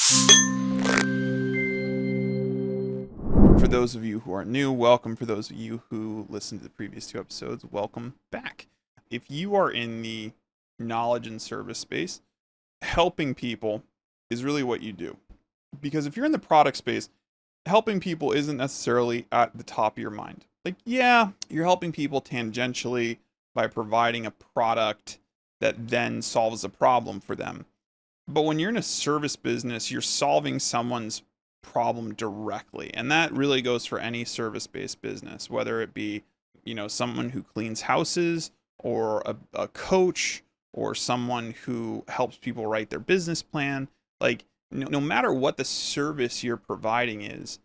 For those of you who are new, welcome. For those of you who listened to the previous two episodes, welcome back. If you are in the knowledge and service space, helping people is really what you do. Because if you're in the product space, helping people isn't necessarily at the top of your mind. Like, yeah, you're helping people tangentially by providing a product that then solves a problem for them. But when you're in a service business, you're solving someone's problem directly. And that really goes for any service-based business, whether it be, someone who cleans houses or a coach or someone who helps people write their business plan. Like, no matter what the service you're providing is,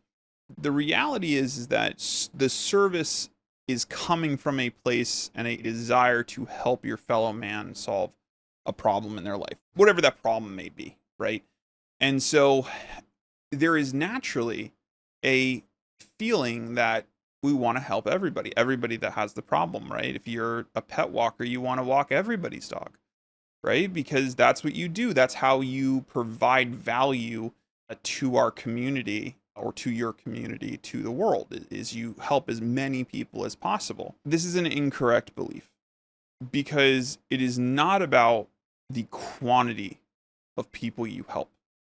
the reality is that the service is coming from a place and a desire to help your fellow man solve a problem in their life, whatever that problem may be, right? And so there is naturally a feeling that we want to help everybody that has the problem, right? If you're a pet walker, you want to walk everybody's dog, right? Because that's what you do. That's how you provide value to our community or to your community, to the world, is you help as many people as possible. This is an incorrect belief because it is not about the quantity of people you help.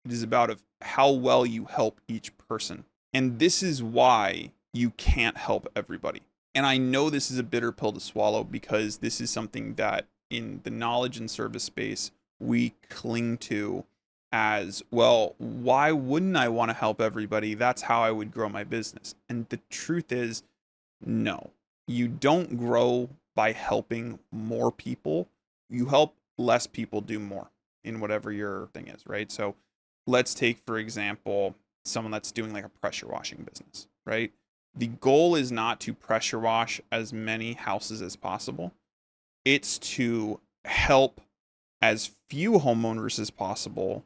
It is about how well you help each person. And this is why you can't help everybody. And I know this is a bitter pill to swallow because this is something that in the knowledge and service space we cling to as, well, why wouldn't I want to help everybody? That's how I would grow my business. And the truth is, no, you don't grow by helping more people. You help less people do more in whatever your thing is, right? So let's take, for example, someone that's doing like a pressure washing business, right? The goal is not to pressure wash as many houses as possible. It's to help as few homeowners as possible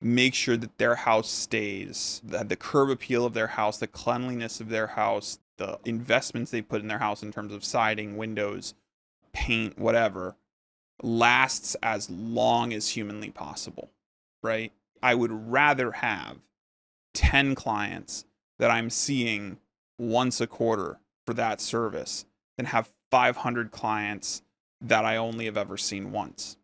make sure that their house stays, that the curb appeal of their house, the cleanliness of their house, the investments they put in their house in terms of siding, windows, paint, whatever, lasts as long as humanly possible, right? I would rather have 10 clients that I'm seeing once a quarter for that service than have 500 clients that I only have ever seen once.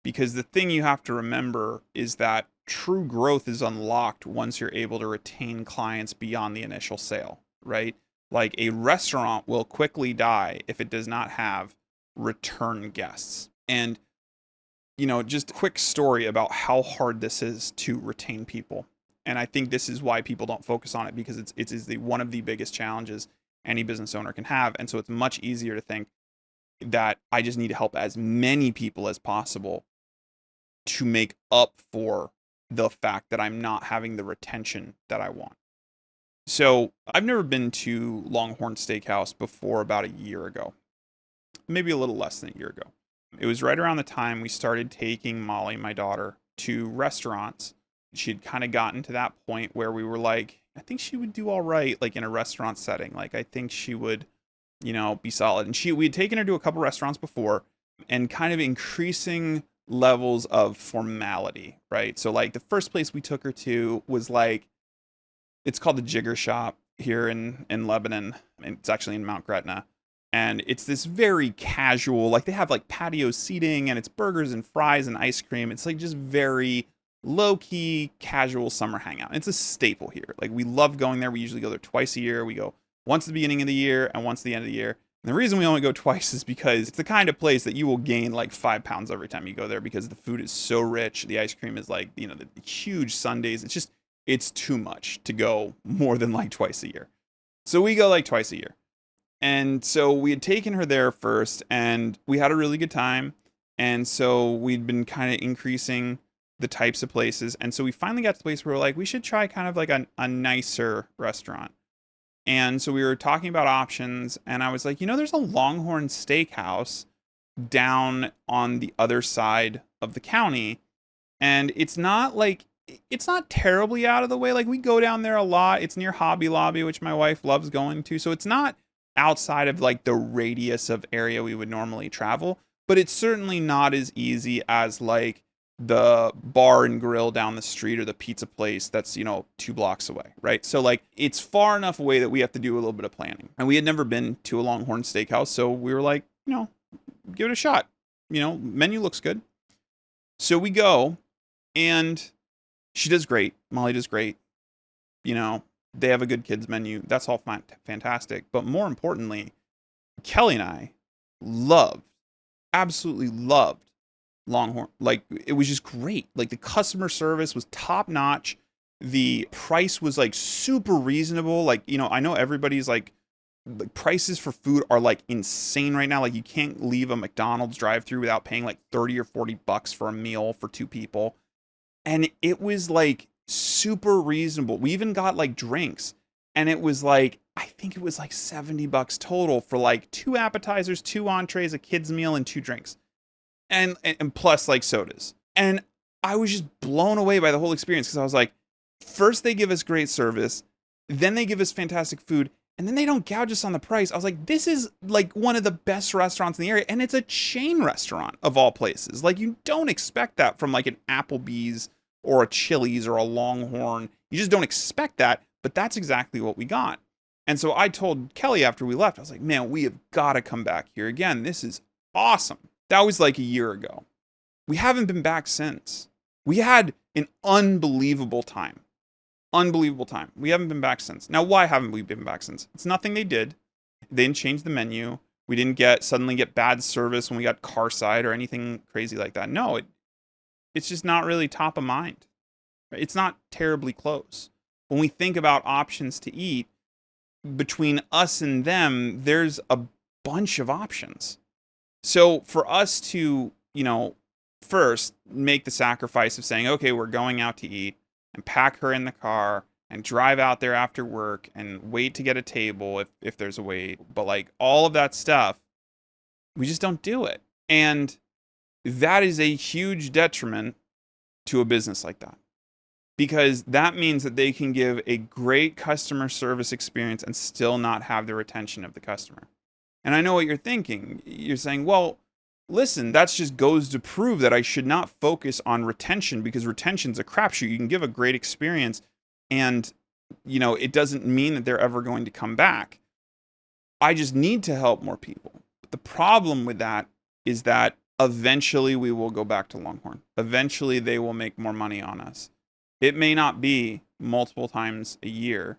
Because the thing you have to remember is that true growth is unlocked once you're able to retain clients beyond the initial sale, right? Like a restaurant will quickly die if it does not have return guests. And, just a quick story about how hard this is to retain people. And I think this is why people don't focus on it, because it is one of the biggest challenges any business owner can have. And so it's much easier to think that I just need to help as many people as possible to make up for the fact that I'm not having the retention that I want. So I've never been to Longhorn Steakhouse before about a year ago, maybe a little less than a year ago. It was right around the time we started taking Molly, my daughter, to restaurants. She'd kind of gotten to that point where we were like, I think she would do all right, like in a restaurant setting. Like, I think she would, be solid. And we had taken her to a couple restaurants before and kind of increasing levels of formality, right? So like the first place we took her to was like, it's called the Jigger Shop here in Lebanon. And it's actually in Mount Gretna. And it's this very casual, like they have like patio seating and it's burgers and fries and ice cream. It's like just very low-key, casual summer hangout. It's a staple here. Like, we love going there. We usually go there twice a year. We go once at the beginning of the year and once at the end of the year. And the reason we only go twice is because it's the kind of place that you will gain like 5 pounds every time you go there, because the food is so rich. The ice cream is like, the huge sundaes. It's too much to go more than like twice a year. So we go like twice a year. And so we had taken her there first and we had a really good time. And so we'd been kind of increasing the types of places. And so we finally got to the place where we're like, we should try kind of like a nicer restaurant. And so we were talking about options, and I was like, there's a Longhorn Steakhouse down on the other side of the county. And it's not terribly out of the way. Like, we go down there a lot. It's near Hobby Lobby, which my wife loves going to. So it's not outside of like the radius of area we would normally travel, but it's certainly not as easy as like the bar and grill down the street or the pizza place that's, 2 blocks away, right? So like it's far enough away that we have to do a little bit of planning. And we had never been to a Longhorn Steakhouse, so we were like, give it a shot. Menu looks good. So we go, and she does great. Molly does great. They have a good kids menu. That's all fantastic. But more importantly, Kelly and I absolutely loved Longhorn. Like, it was just great. Like, the customer service was top notch. The price was like super reasonable. Like, I know everybody's like, the prices for food are like insane right now. Like, you can't leave a McDonald's drive-through without paying like 30 or 40 bucks for a meal for 2 people. And it was like super reasonable. We even got like drinks, and it was like, I think it was like 70 bucks total for like 2 appetizers, 2 entrees, a kid's meal, and 2 drinks. And plus like sodas. And I was just blown away by the whole experience, because I was like, first they give us great service, then they give us fantastic food, and then they don't gouge us on the price. I was like, this is like one of the best restaurants in the area, and it's a chain restaurant of all places. Like, you don't expect that from like an Applebee's or a Chili's or a Longhorn. You just don't expect that, but that's exactly what we got. And so I told Kelly after we left, I was like, man, we have got to come back here again. This is awesome. That was like a year ago. We haven't been back since. We had an unbelievable time. Unbelievable time. We haven't been back since. Now, why haven't we been back since? It's nothing they did. They didn't change the menu. We didn't suddenly get bad service when we got Carside or anything crazy like that. No, it's just not really top of mind. It's not terribly close. When we think about options to eat, between us and them, there's a bunch of options. So for us to, first make the sacrifice of saying, okay, we're going out to eat, and pack her in the car and drive out there after work and wait to get a table if there's a wait. But like all of that stuff, we just don't do it. And that is a huge detriment to a business like that, because that means that they can give a great customer service experience and still not have the retention of the customer. And I know what you're thinking. You're saying, well, listen, that just goes to prove that I should not focus on retention, because retention's a crapshoot. You can give a great experience, and it doesn't mean that they're ever going to come back. I just need to help more people. But the problem with that is that eventually we will go back to Longhorn. Eventually they will make more money on us. It may not be multiple times a year,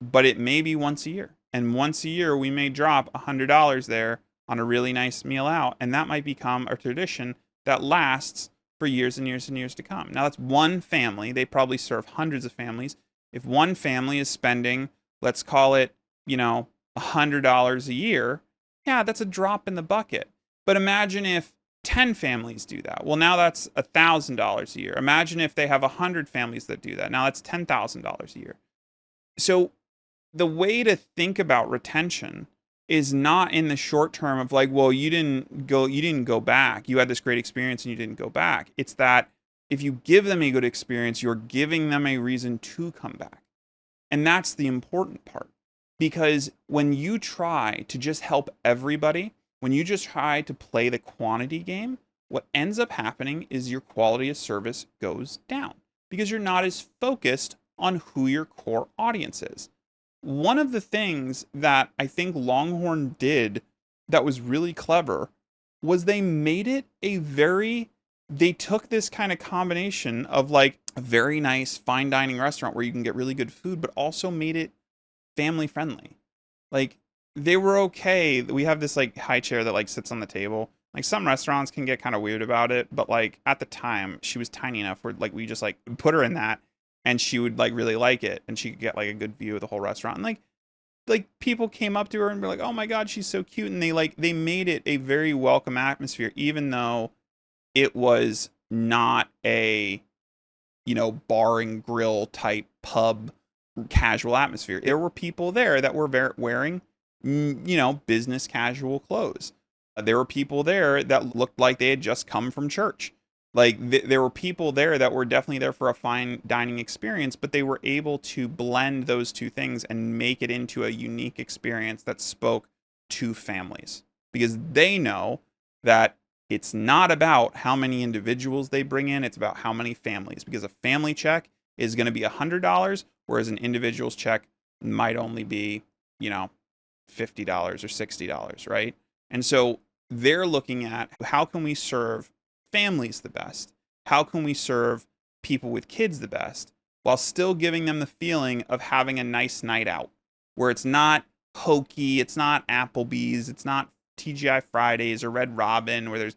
but it may be once a year. And once a year we may drop $100 there on a really nice meal out, and that might become a tradition that lasts for years and years and years to come. Now, that's one family. They probably serve hundreds of families. If one family is spending, let's call it, $100 a year, yeah, that's a drop in the bucket. But imagine if 10 families do that. Well, now that's $1,000 a year. Imagine if they have 100 families that do that. Now that's $10,000 a year. So the way to think about retention is not in the short term of like, well, you didn't go back. You had this great experience and you didn't go back. It's that if you give them a good experience, you're giving them a reason to come back. And that's the important part. Because when you try to just help everybody, when you just try to play the quantity game, what ends up happening is your quality of service goes down, because you're not as focused on who your core audience is. One of the things that I think Longhorn did that was really clever was they made it they took this kind of combination of like a very nice fine dining restaurant where you can get really good food, but also made it family friendly. Like, they were okay. We have this like high chair that like sits on the table. Like, some restaurants can get kind of weird about it, but like at the time she was tiny enough where like we just like put her in that, and she would like really like it, and she could get like a good view of the whole restaurant. And like people came up to her and were like, "Oh my God, she's so cute." And they made it a very welcome atmosphere, even though it was not a, bar and grill type pub casual atmosphere. There were people there that were wearing, business casual clothes. There were people there that looked like they had just come from church. Like, there were people there that were definitely there for a fine dining experience, but they were able to blend those two things and make it into a unique experience that spoke to families, because they know that It's not about how many individuals they bring in. It's about how many families, because a family check is going to be $100, whereas an individual's check might only be, $50 or $60, right? And so they're looking at, how can we serve families the best? How can we serve people with kids the best while still giving them the feeling of having a nice night out, where it's not hokey, it's not Applebee's, it's not TGI Fridays or Red Robin, where there's,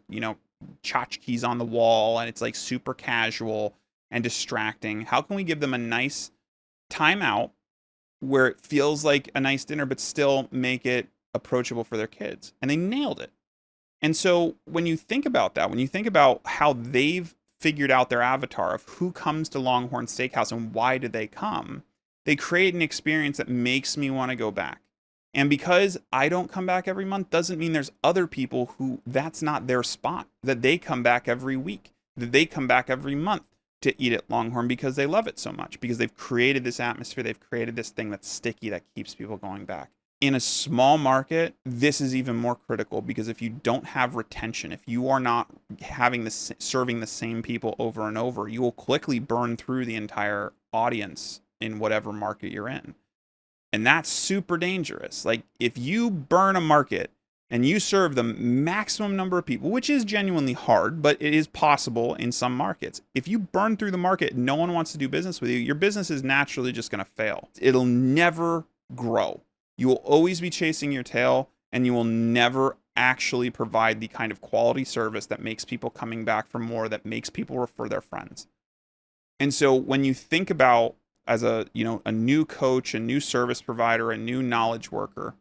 tchotchkes on the wall and it's like super casual and distracting. How can we give them a nice time out where it feels like a nice dinner, but still make it approachable for their kids? And they nailed it. And so when you think about that, when you think about how they've figured out their avatar of who comes to Longhorn Steakhouse and why do they come, they create an experience that makes me want to go back. And because I don't come back every month doesn't mean there's other people who that's not their spot, that they come back every week, that they come back every month to eat at Longhorn because they love it so much, because they've created this atmosphere, they've created this thing that's sticky that keeps people going back. In a small market, this is even more critical, because if you don't have retention, if you are not serving the same people over and over, you will quickly burn through the entire audience in whatever market you're in. And that's super dangerous. Like, if you burn a market and you serve the maximum number of people, which is genuinely hard, but it is possible in some markets. If you burn through the market, no one wants to do business with you, your business is naturally just going to fail. It'll never grow. You will always be chasing your tail, and you will never actually provide the kind of quality service that makes people coming back for more, that makes people refer their friends. And so when you think about, as a new coach, a new service provider, a new knowledge worker,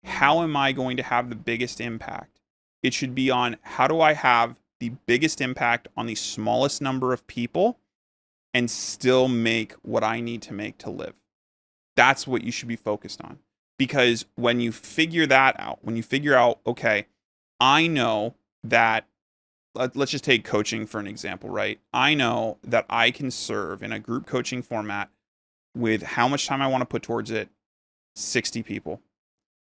how am I going to have the biggest impact? It should be on, how do I have the biggest impact on the smallest number of people and still make what I need to make to live? That's what you should be focused on. Because when you figure that out, when you figure out, okay, I know that, let's just take coaching for an example, right? I know that I can serve in a group coaching format with how much time I want to put towards it, 60 people.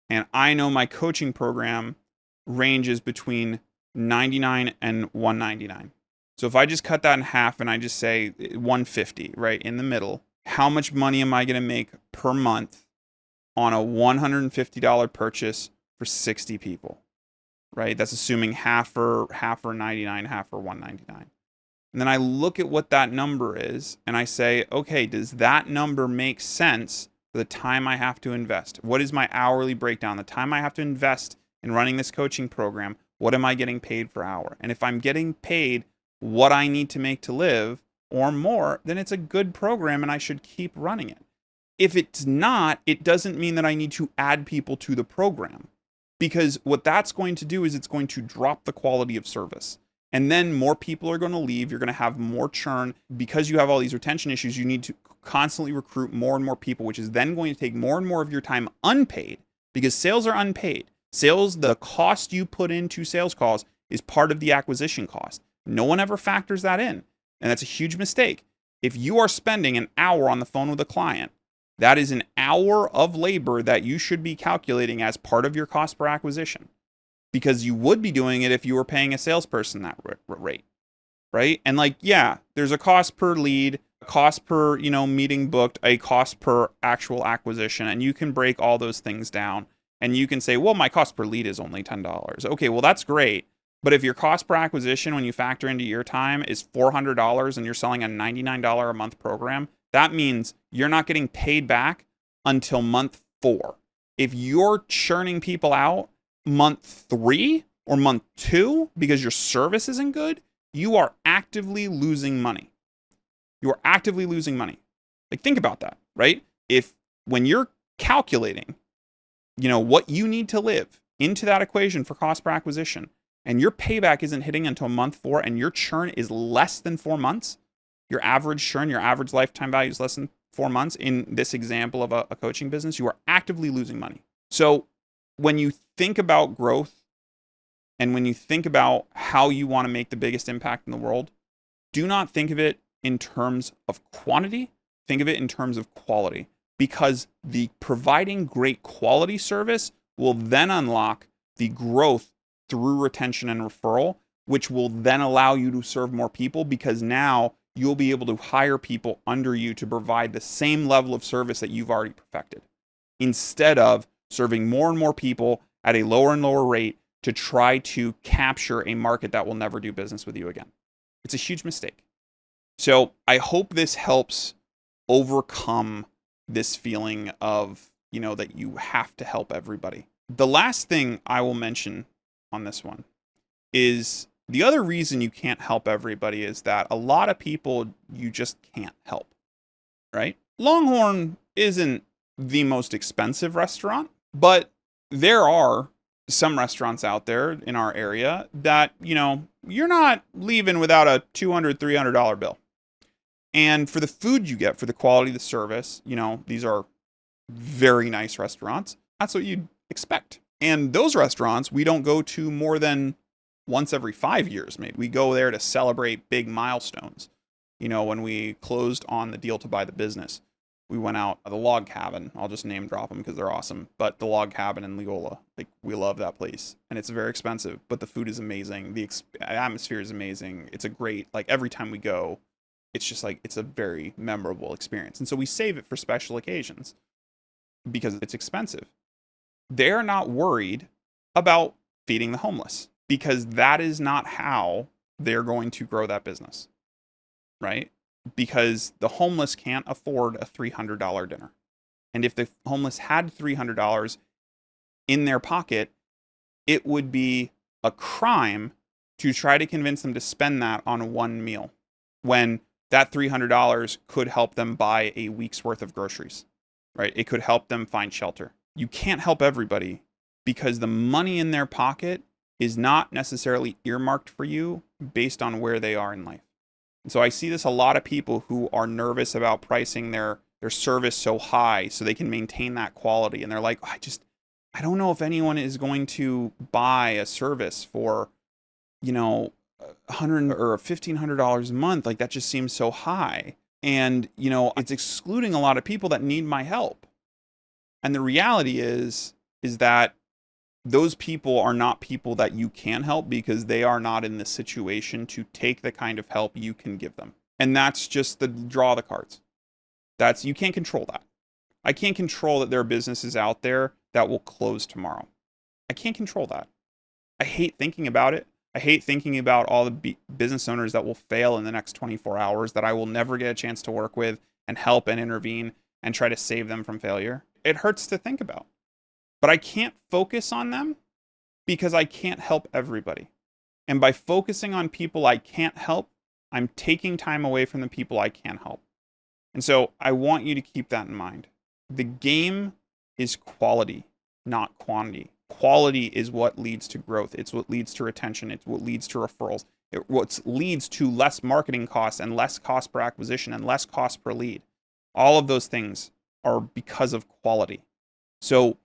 And I know my coaching program ranges between 99 and 199. So if I just cut that in half and I just say 150, right, in the middle, how much money am I going to make per month on a $150 purchase for 60 people, right? That's assuming half for 99, half for 199. And then I look at what that number is and I say, okay, does that number make sense for the time I have to invest? What is my hourly breakdown? The time I have to invest in running this coaching program, what am I getting paid per hour? And if I'm getting paid what I need to make to live or more, then it's a good program and I should keep running it. If it's not, it doesn't mean that I need to add people to the program, because what that's going to do is it's going to drop the quality of service. And then more people are going to leave. You're going to have more churn. Because you have all these retention issues, you need to constantly recruit more and more people, which is then going to take more and more of your time unpaid, because sales are unpaid. Sales, the cost you put into sales calls is part of the acquisition cost. No one ever factors that in. And that's a huge mistake. If you are spending an hour on the phone with a client, that is an hour of labor that you should be calculating as part of your cost per acquisition, because you would be doing it if you were paying a salesperson that rate, right? And there's a cost per lead, a cost per, meeting booked, a cost per actual acquisition, and you can break all those things down. And you can say, well, my cost per lead is only $10. Okay, well, that's great. But if your cost per acquisition, when you factor into your time, is $400 and you're selling a $99 a month program, that means you're not getting paid back until month 4. If you're churning people out month 3 or month 2 because your service isn't good, you are actively losing money. You are actively losing money. Like, think about that, right? When you're calculating, what you need to live into that equation for cost per acquisition, and your payback isn't hitting until month 4, and your churn is less than 4 months, your average churn, your average lifetime value is less than 4 months in this example of a coaching business, you are actively losing money. So when you think about growth and when you think about how you want to make the biggest impact in the world, do not think of it in terms of quantity, think of it in terms of quality, because the providing great quality service will then unlock the growth through retention and referral, which will then allow you to serve more people, because now you'll be able to hire people under you to provide the same level of service that you've already perfected, instead of serving more and more people at a lower and lower rate to try to capture a market that will never do business with you again. It's a huge mistake. So I hope this helps overcome this feeling of, that you have to help everybody. The last thing I will mention on this one is the other reason you can't help everybody is that a lot of people you just can't help, right? Longhorn isn't the most expensive restaurant, but there are some restaurants out there in our area that, you're not leaving without a $200, $300 bill. And for the food you get, for the quality of the service, these are very nice restaurants. That's what you'd expect. And those restaurants, we don't go to more than once every 5 years, maybe. We go there to celebrate big milestones. When we closed on the deal to buy the business, we went out the Log Cabin. I'll just name drop them because they're awesome. But the Log Cabin in Leola, we love that place. And it's very expensive, but the food is amazing. The atmosphere is amazing. It's a great, every time we go, it's just it's a very memorable experience. And so we save it for special occasions because it's expensive. They're not worried about feeding the homeless because that is not how they're going to grow that business, right? Because the homeless can't afford a $300 dinner. And if the homeless had $300 in their pocket, it would be a crime to try to convince them to spend that on one meal when that $300 could help them buy a week's worth of groceries, right? It could help them find shelter. You can't help everybody because the money in their pocket is not necessarily earmarked for you based on where they are in life. And so I see this a lot of people who are nervous about pricing their service so high so they can maintain that quality. And they're like, I don't know if anyone is going to buy a service for, $100 or $1,500 a month. That just seems so high. And, it's excluding a lot of people that need my help. And the reality is that those people are not people that you can help because they are not in the situation to take the kind of help you can give them. And that's just the draw of the cards. You can't control that. I can't control that there are businesses out there that will close tomorrow. I can't control that. I hate thinking about it. I hate thinking about all the business owners that will fail in the next 24 hours that I will never get a chance to work with and help and intervene and try to save them from failure. It hurts to think about. But I can't focus on them because I can't help everybody. And by focusing on people I can't help, I'm taking time away from the people I can help. And so I want you to keep that in mind. The game is quality, not quantity. Quality is what leads to growth. It's what leads to retention. It's what leads to referrals. What leads to less marketing costs and less cost per acquisition and less cost per lead. All of those things are because of quality. So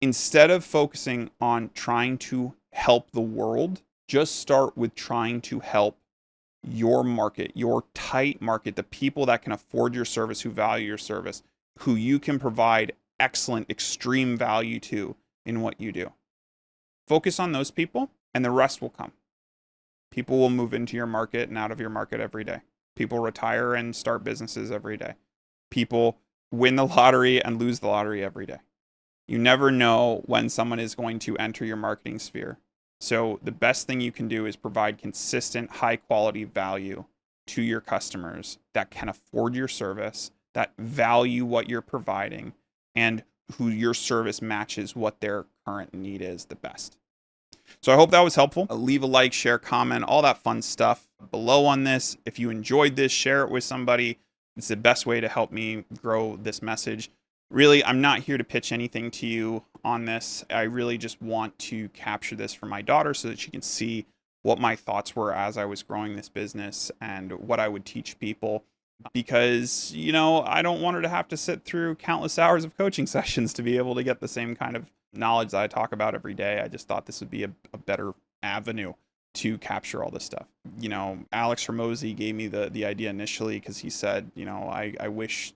instead of focusing on trying to help the world, just start with trying to help your market, your tight market, the people that can afford your service, who value your service, who you can provide excellent, extreme value to in what you do. Focus on those people and the rest will come. People will move into your market and out of your market every day. People retire and start businesses every day. People win the lottery and lose the lottery every day. You never know when someone is going to enter your marketing sphere. So the best thing you can do is provide consistent, high quality value to your customers that can afford your service, that value what you're providing, and who your service matches what their current need is the best. So I hope that was helpful. Leave a like, share, comment, all that fun stuff below on this. If you enjoyed this, share it with somebody. It's the best way to help me grow this message. Really, I'm not here to pitch anything to you on this. I really just want to capture this for my daughter so that she can see what my thoughts were as I was growing this business and what I would teach people. Because, I don't want her to have to sit through countless hours of coaching sessions to be able to get the same kind of knowledge that I talk about every day. I just thought this would be a better avenue to capture all this stuff. Alex Hormozi gave me the idea initially because he said, I wish,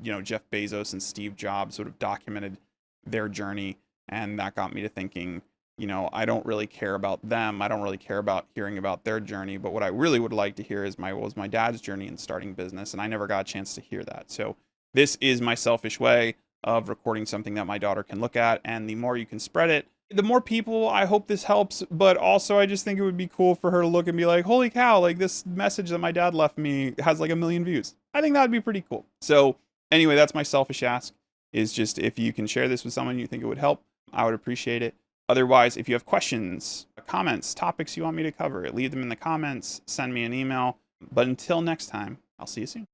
Jeff Bezos and Steve Jobs would have documented their journey. And that got me to thinking, I don't really care about them. I don't really care about hearing about their journey. But what I really would like to hear is my dad's journey in starting business. And I never got a chance to hear that. So this is my selfish way of recording something that my daughter can look at. And the more you can spread it, the more people, I hope this helps. But also, I just think it would be cool for her to look and be like, holy cow, like this message that my dad left me has like 1 million views. I think that would be pretty cool. So anyway, that's my selfish ask, is just if you can share this with someone you think it would help, I would appreciate it. Otherwise, if you have questions, comments, topics you want me to cover, leave them in the comments, send me an email. But until next time, I'll see you soon.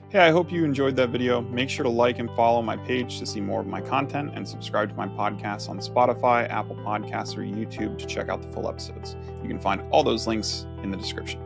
Hey, I hope you enjoyed that video. Make sure to like and follow my page to see more of my content, and subscribe to my podcast on Spotify, Apple Podcasts, or YouTube to check out the full episodes. You can find all those links in the description.